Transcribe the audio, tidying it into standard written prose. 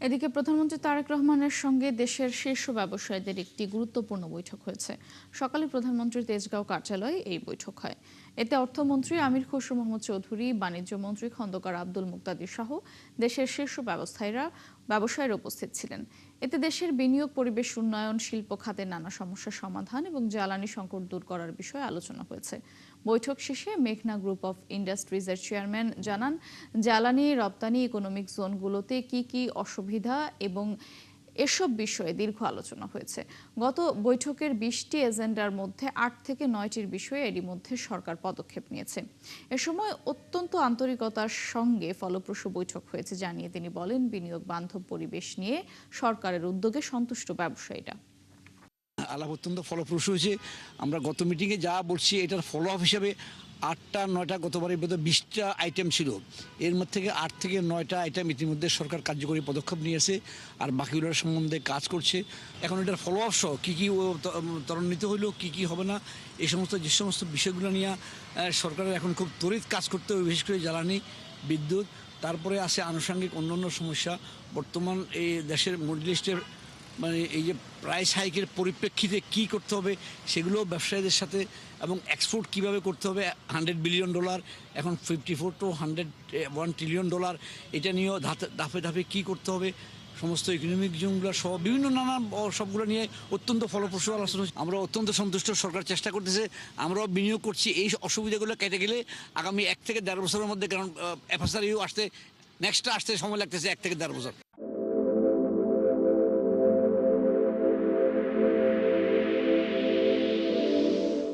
এদিকে প্রধানমন্ত্রী তারেক রহমানের সঙ্গে দেশের শীর্ষ ব্যবসায়ীদের একটি গুরুত্বপূর্ণ বৈঠক হয়েছে। সকালে প্রধানমন্ত্রীর তেজগাঁও কার্যালয়ে এই বৈঠক হয়। এতে অর্থমন্ত্রী আমির খসরু মাহমুদ চৌধুরী, বাণিজ্য মন্ত্রী খন্দকার আব্দুল মুক্তাদির সহ দেশের শীর্ষ ব্যবসায়ীরা উপস্থিত ছিলেন। এতে দেশের বিনিয়োগ, পরিবেশ উন্নয়ন, শিল্প খাতের নানা সমস্যার সমাধান এবং জ্বালানি সংকট দূর করার বিষয়ে আলোচনা হয়েছে। বৈঠক শেষে মেঘনা গ্রুপ অফ ইন্ডাস্ট্রিজের চেয়ারম্যান জানান, জ্বালানি রপ্তানি ইকোনমিক জোনগুলোতে কি অসুবিধা এবং এসব বিষয়ে দীর্ঘ আলোচনা হয়েছে। গত বৈঠকের 20টি এজেন্ডার মধ্যে 8 থেকে 9টির বিষয়ে এরই মধ্যে সরকার পদক্ষেপ নিয়েছে। এ সময় অত্যন্ত আন্তরিকতার সঙ্গে ফলপ্রসূ বৈঠক হয়েছে জানিয়ে তিনি বলেন, বিনিয়োগ বান্ধব পরিবেশ নিয়ে সরকারের উদ্যোগে সন্তুষ্ট ব্যবসায়ীরা। আলাপ অত্যন্ত ফলপ্রসূ হয়েছে। আমরা গত মিটিংয়ে যা বলছি এটার ফলো আপ হিসাবে 8টা 9টা, গতবারের মধ্যে 20টা আইটেম ছিল, এর মধ্যে থেকে 8 থেকে 9টা আইটেম ইতিমধ্যে সরকার কার্যকরী পদক্ষেপ নিয়েছে আর বাকিগুলোর সম্বন্ধে কাজ করছে। এখন এটার ফলো আপ সহ কী কী ত্বরান্বিত হইলো, কী হবে না, এই যে সমস্ত বিষয়গুলো নিয়ে সরকারের এখন খুব তড়িৎ কাজ করতে হবে, বিশেষ করে জ্বালানি, বিদ্যুৎ, তারপরে আসে আনুষঙ্গিক অন্যান্য সমস্যা। বর্তমান এই দেশের মিডল ইস্টের এই যে প্রাইস হাইকের পরিপ্রেক্ষিতে কি করতে হবে সেগুলো ব্যবসায়ীদের সাথে, এবং এক্সপোর্ট কিভাবে করতে হবে, $100 বিলিয়ন, এখন 54 to 101 ট্রিলিয়ন ডলার, এটা নিয়েও ধাপে ধাপে কী করতে হবে, সমস্ত ইকোনমিক জোনগুলো সহ বিভিন্ন নানা সবগুলো নিয়ে অত্যন্ত ফলপ্রসূ আলোচনা। আমরা অত্যন্ত সন্তুষ্ট, সরকার চেষ্টা করতেছে, আমরাও বিনিয়োগ করছি। এই অসুবিধাগুলো কেটে গেলে আগামী 1 থেকে 1.5 বছরের মধ্যে, কারণ এফএসআরইউ আসতে সময় লাগতেছে 1 থেকে 1.5 বছর।